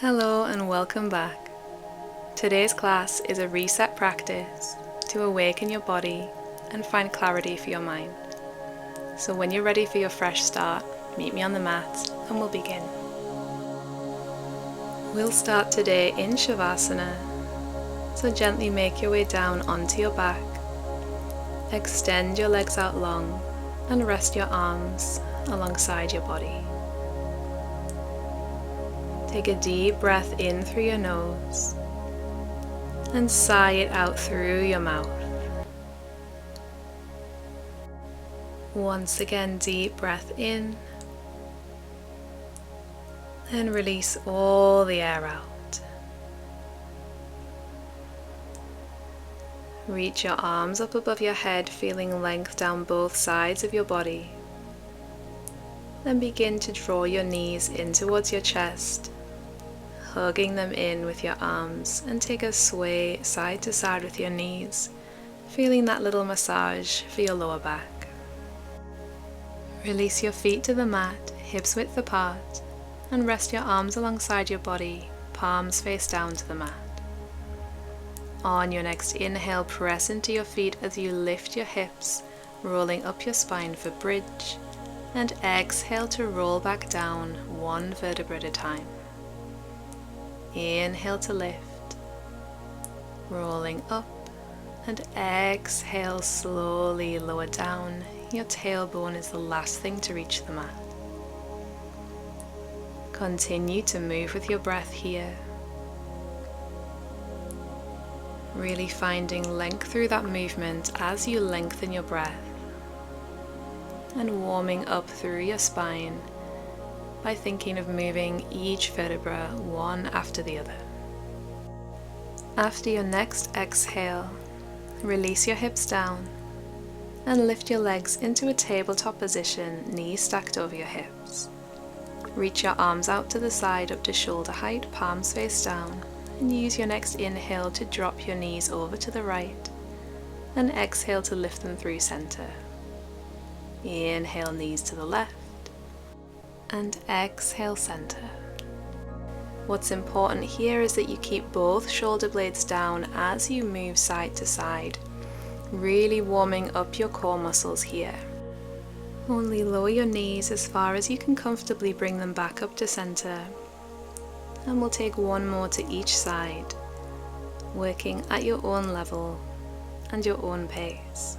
Hello and welcome back. Today's class is a reset practice to awaken your body and find clarity for your mind. So when you're ready for your fresh start, meet me on the mat and we'll begin. We'll start today in Shavasana, so gently make your way down onto your back. Extend your legs out long and rest your arms alongside your body. Take a deep breath in through your nose and sigh it out through your mouth. Once again, deep breath in and release all the air out. Reach your arms up above your head, feeling length down both sides of your body. Then begin to draw your knees in towards your chest, hugging them in with your arms, and take a sway side to side with your knees, feeling that little massage for your lower back. Release your feet to the mat, hips width apart, and rest your arms alongside your body, palms face down to the mat. On your next inhale, press into your feet as you lift your hips, rolling up your spine for bridge, and exhale to roll back down one vertebra at a time. Inhale to lift, rolling up, and exhale slowly lower down. Your tailbone is the last thing to reach the mat. Continue to move with your breath here, really finding length through that movement as you lengthen your breath, and warming up through your spine by thinking of moving each vertebra one after the other. After your next exhale, release your hips down and lift your legs into a tabletop position, knees stacked over your hips. Reach your arms out to the side up to shoulder height, palms face down, and use your next inhale to drop your knees over to the right and exhale to lift them through center. Inhale, knees to the left, and exhale, center. What's important here is that you keep both shoulder blades down as you move side to side, really warming up your core muscles here. Only lower your knees as far as you can comfortably bring them back up to center, and we'll take one more to each side, working at your own level and your own pace.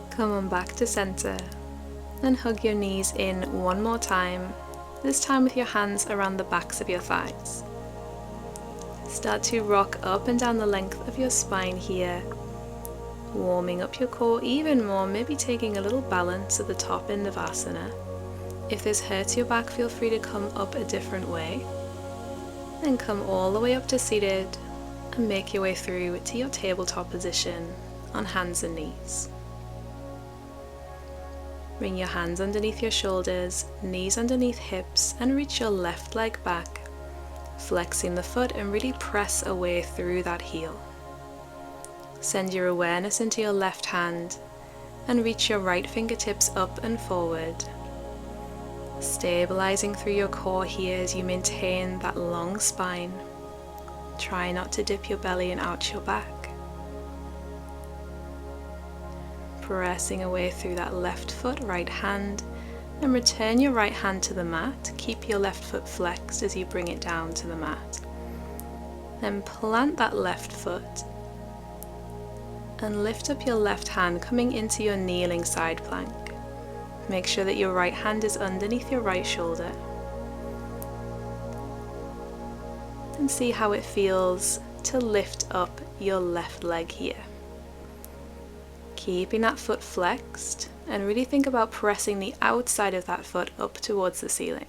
Come on back to center and hug your knees in one more time, this time with your hands around the backs of your thighs. Start to rock up and down the length of your spine here, warming up your core even more, maybe taking a little balance at the top end of asana. If this hurts your back, feel free to come up a different way. Then come all the way up to seated and make your way through to your tabletop position on hands and knees. Bring your hands underneath your shoulders, knees underneath hips, and reach your left leg back, flexing the foot and really press away through that heel. Send your awareness into your left hand and reach your right fingertips up and forward, stabilizing through your core here as you maintain that long spine. Try not to dip your belly and arch your back. Pressing away through that left foot, right hand, and return your right hand to the mat. Keep your left foot flexed as you bring it down to the mat. Then plant that left foot and lift up your left hand, coming into your kneeling side plank. Make sure that your right hand is underneath your right shoulder. And see how it feels to lift up your left leg here. Keeping that foot flexed, and really think about pressing the outside of that foot up towards the ceiling.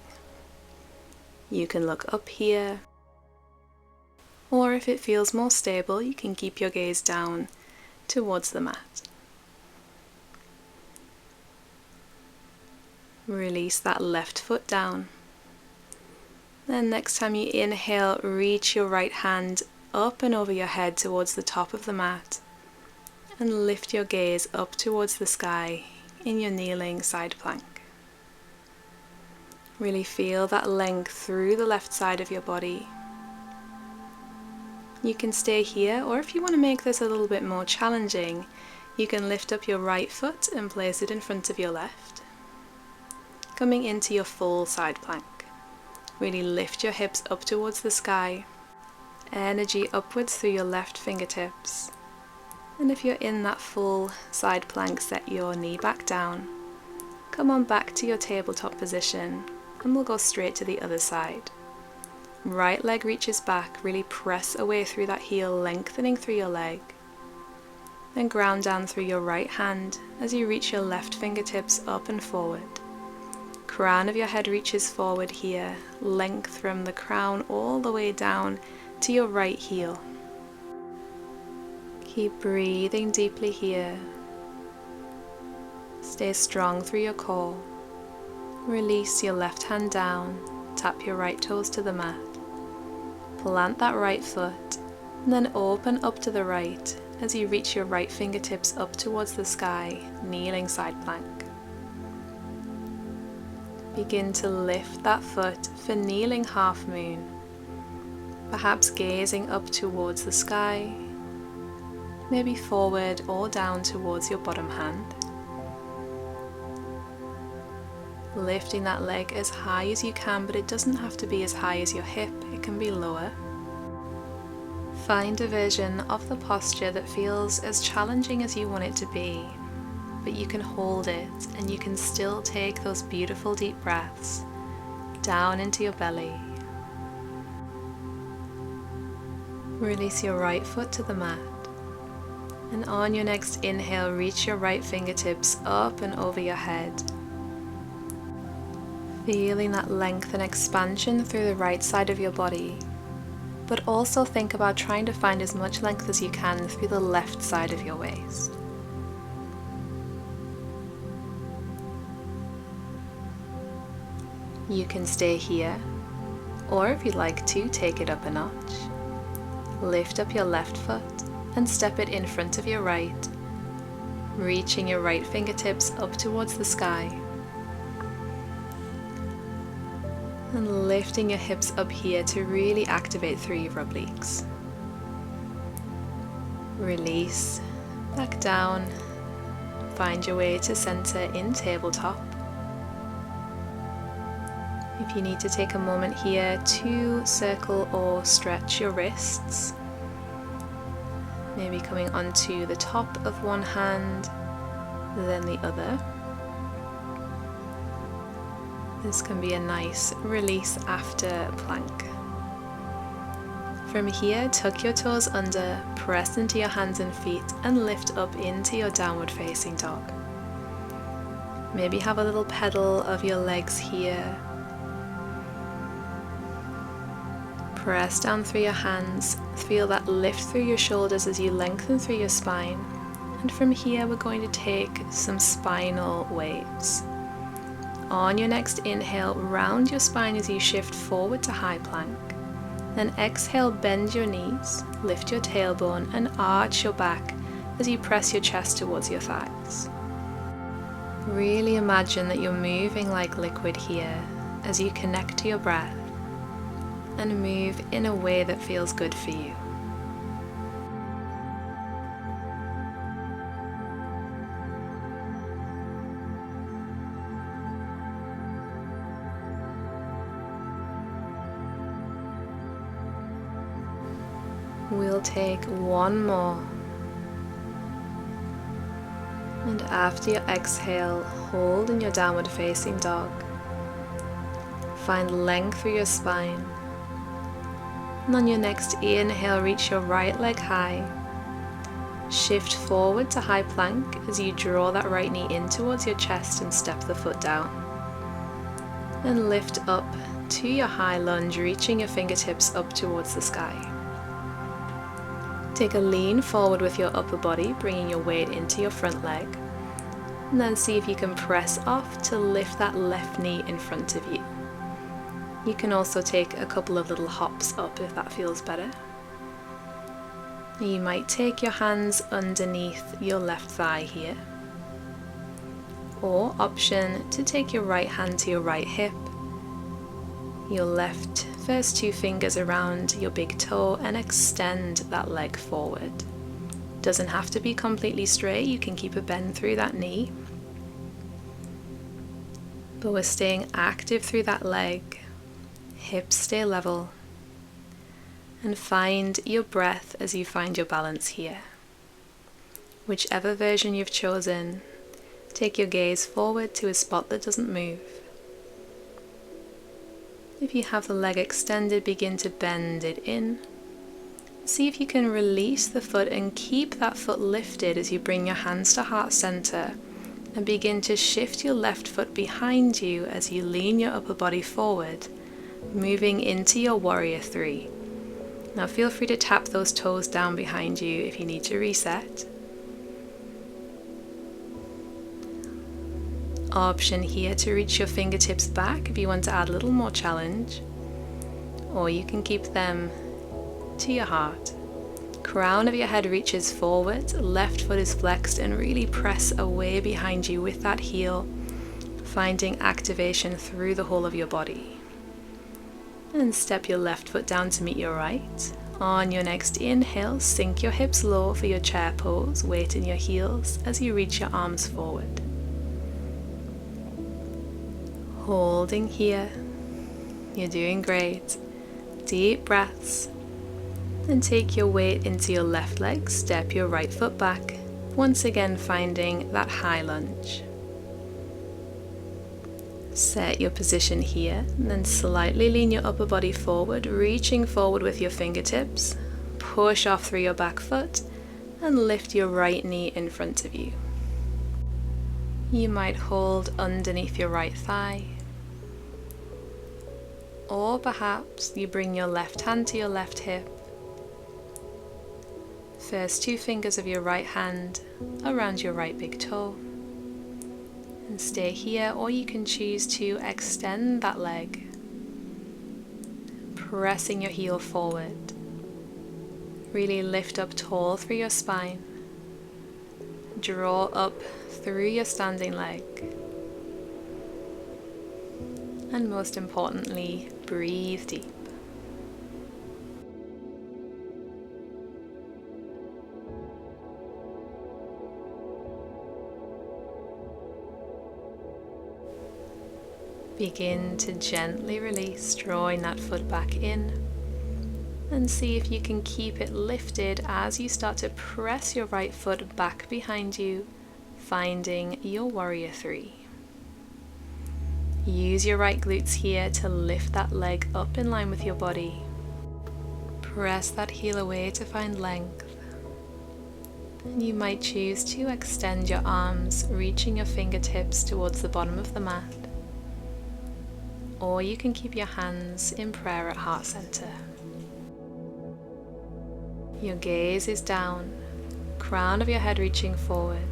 You can look up here, or if it feels more stable, you can keep your gaze down towards the mat. Release that left foot down. Then next time you inhale, reach your right hand up and over your head towards the top of the mat, and lift your gaze up towards the sky in your kneeling side plank. Really feel that length through the left side of your body. You can stay here, or if you want to make this a little bit more challenging, you can lift up your right foot and place it in front of your left, coming into your full side plank. Really lift your hips up towards the sky, energy upwards through your left fingertips, and if you're in that full side plank, set your knee back down, come on back to your tabletop position, and we'll go straight to the other side. Right leg reaches back, really press away through that heel, lengthening through your leg. Then ground down through your right hand as you reach your left fingertips up and forward. Crown of your head reaches forward here, length from the crown all the way down to your right heel. Keep breathing deeply here. Stay strong through your core. Release your left hand down, tap your right toes to the mat. Plant that right foot, and then open up to the right as you reach your right fingertips up towards the sky, kneeling side plank. Begin to lift that foot for kneeling half moon, perhaps gazing up towards the sky, maybe forward or down towards your bottom hand. Lifting that leg as high as you can, but it doesn't have to be as high as your hip, it can be lower. Find a version of the posture that feels as challenging as you want it to be, but you can hold it and you can still take those beautiful deep breaths down into your belly. Release your right foot to the mat, and on your next inhale, reach your right fingertips up and over your head. Feeling that length and expansion through the right side of your body, but also think about trying to find as much length as you can through the left side of your waist. You can stay here, or if you'd like to, take it up a notch. Lift up your left foot and step it in front of your right, reaching your right fingertips up towards the sky. And lifting your hips up here to really activate through your obliques. Release, back down, find your way to center in tabletop. If you need to take a moment here to circle or stretch your wrists, maybe coming onto the top of one hand, then the other. This can be a nice release after plank. From here, tuck your toes under, press into your hands and feet, and lift up into your downward facing dog. Maybe have a little pedal of your legs here. Press down through your hands, feel that lift through your shoulders as you lengthen through your spine. And from here, we're going to take some spinal waves. On your next inhale, round your spine as you shift forward to high plank. Then exhale, bend your knees, lift your tailbone and arch your back as you press your chest towards your thighs. Really imagine that you're moving like liquid here as you connect to your breath and move in a way that feels good for you. We'll take one more, and after your exhale, hold in your downward facing dog. Find length through your spine, and on your next inhale, reach your right leg high. Shift forward to high plank as you draw that right knee in towards your chest and step the foot down. And lift up to your high lunge, reaching your fingertips up towards the sky. Take a lean forward with your upper body, bringing your weight into your front leg. And then see if you can press off to lift that left knee in front of you. You can also take a couple of little hops up if that feels better. You might take your hands underneath your left thigh here. Or option to take your right hand to your right hip your left first 2 fingers around your big toe and extend that leg forward. Doesn't have to be completely straight, you can keep a bend through that knee. But we're staying active through that leg. Hips stay level. And find your breath as you find your balance here. Whichever version you've chosen, take your gaze forward to a spot that doesn't move. If you have the leg extended, begin to bend it in. See if you can release the foot and keep that foot lifted as you bring your hands to heart center and begin to shift your left foot behind you as you lean your upper body forward, moving into your warrior 3. Now feel free to tap those toes down behind you if you need to reset. Option here to reach your fingertips back if you want to add a little more challenge, or you can keep them to your heart. Crown of your head reaches forward, left foot is flexed, and really press away behind you with that heel, finding activation through the whole of your body. And step your left foot down to meet your right. On your next inhale, sink your hips low for your chair pose, weight in your heels as you reach your arms forward. Holding here, you're doing great. Deep breaths, and take your weight into your left leg, step your right foot back, once again finding that high lunge. Set your position here, and then slightly lean your upper body forward, reaching forward with your fingertips, push off through your back foot, and lift your right knee in front of you. You might hold underneath your right thigh, or perhaps you bring your left hand to your left hip, first 2 fingers of your right hand around your right big toe, and stay here, or you can choose to extend that leg, pressing your heel forward. Really lift up tall through your spine, draw up through your standing leg, and most importantly, breathe deep. Begin to gently release, drawing that foot back in, and see if you can keep it lifted as you start to press your right foot back behind you, finding your warrior 3. Use your right glutes here to lift that leg up in line with your body. Press that heel away to find length. And you might choose to extend your arms, reaching your fingertips towards the bottom of the mat. Or you can keep your hands in prayer at heart center. Your gaze is down, crown of your head reaching forward,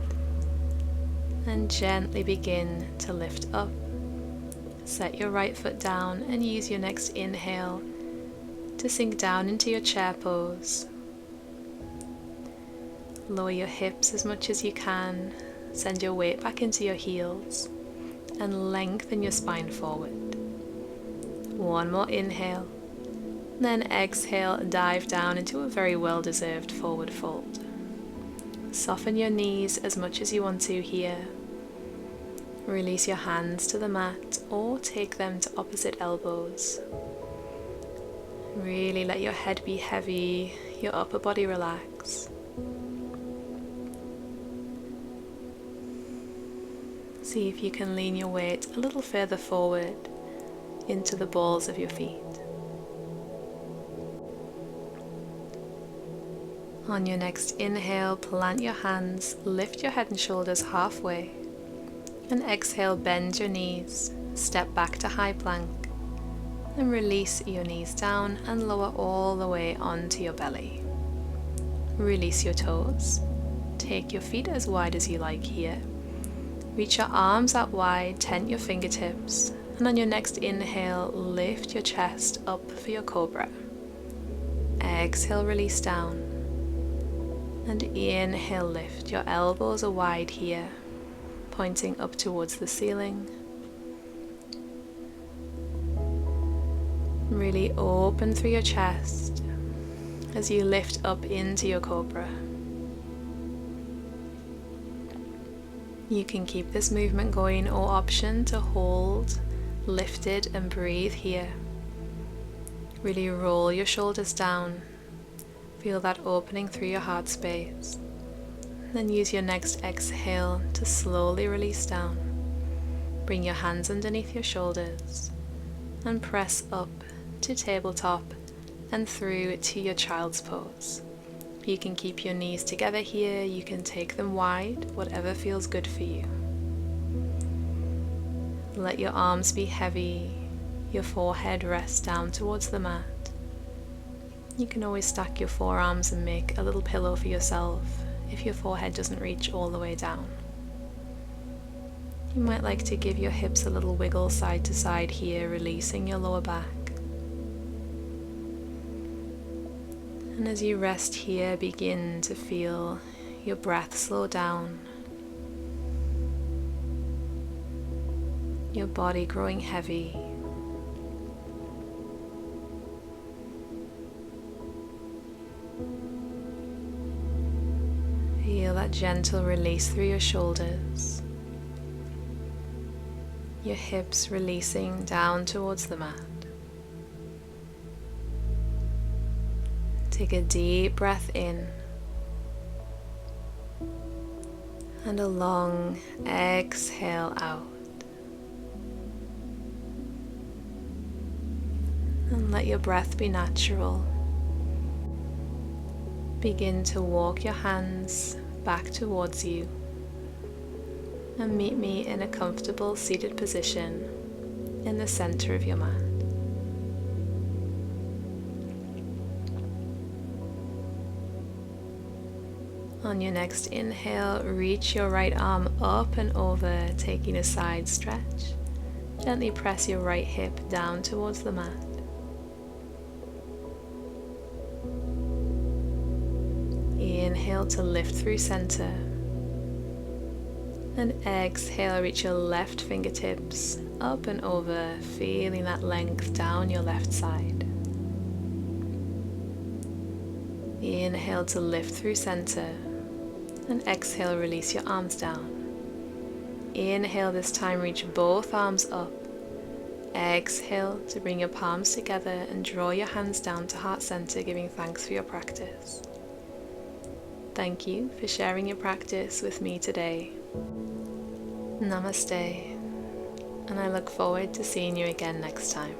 and gently begin to lift up. Set your right foot down and use your next inhale to sink down into your chair pose. Lower your hips as much as you can, send your weight back into your heels, and lengthen your spine forward. One more inhale, then exhale, dive down into a very well-deserved forward fold. Soften your knees as much as you want to here. Release your hands to the mat or take them to opposite elbows. Really let your head be heavy, your upper body relax. See if you can lean your weight a little further forward into the balls of your feet. On your next inhale, plant your hands, lift your head and shoulders halfway. And exhale, bend your knees, step back to high plank, and release your knees down and lower all the way onto your belly. Release your toes. Take your feet as wide as you like here. Reach your arms out wide, tent your fingertips, and on your next inhale, lift your chest up for your cobra. Exhale, release down, and inhale, lift. Your elbows are wide here, pointing up towards the ceiling. Really open through your chest as you lift up into your cobra. You can keep this movement going or option to hold lifted and breathe here. Really roll your shoulders down. Feel that opening through your heart space. Then use your next exhale to slowly release down. Bring your hands underneath your shoulders and press up to tabletop and through to your child's pose. You can keep your knees together here, you can take them wide, whatever feels good for you. Let your arms be heavy, your forehead rest down towards the mat. You can always stack your forearms and make a little pillow for yourself if your forehead doesn't reach all the way down. You might like to give your hips a little wiggle side to side here, releasing your lower back. And as you rest here, begin to feel your breath slow down, your body growing heavy. Feel that gentle release through your shoulders, your hips releasing down towards the mat. Take a deep breath in and a long exhale out. And let your breath be natural. Begin to walk your hands back towards you and meet me in a comfortable seated position in the center of your mat. On your next inhale, reach your right arm up and over, taking a side stretch. Gently press your right hip down towards the mat. Inhale to lift through center. And exhale, reach your left fingertips up and over, feeling that length down your left side. Inhale to lift through center. And exhale, release your arms down. Inhale, this time reach both arms up. Exhale to bring your palms together and draw your hands down to heart center, giving thanks for your practice. Thank you for sharing your practice with me today. Namaste, and I look forward to seeing you again next time.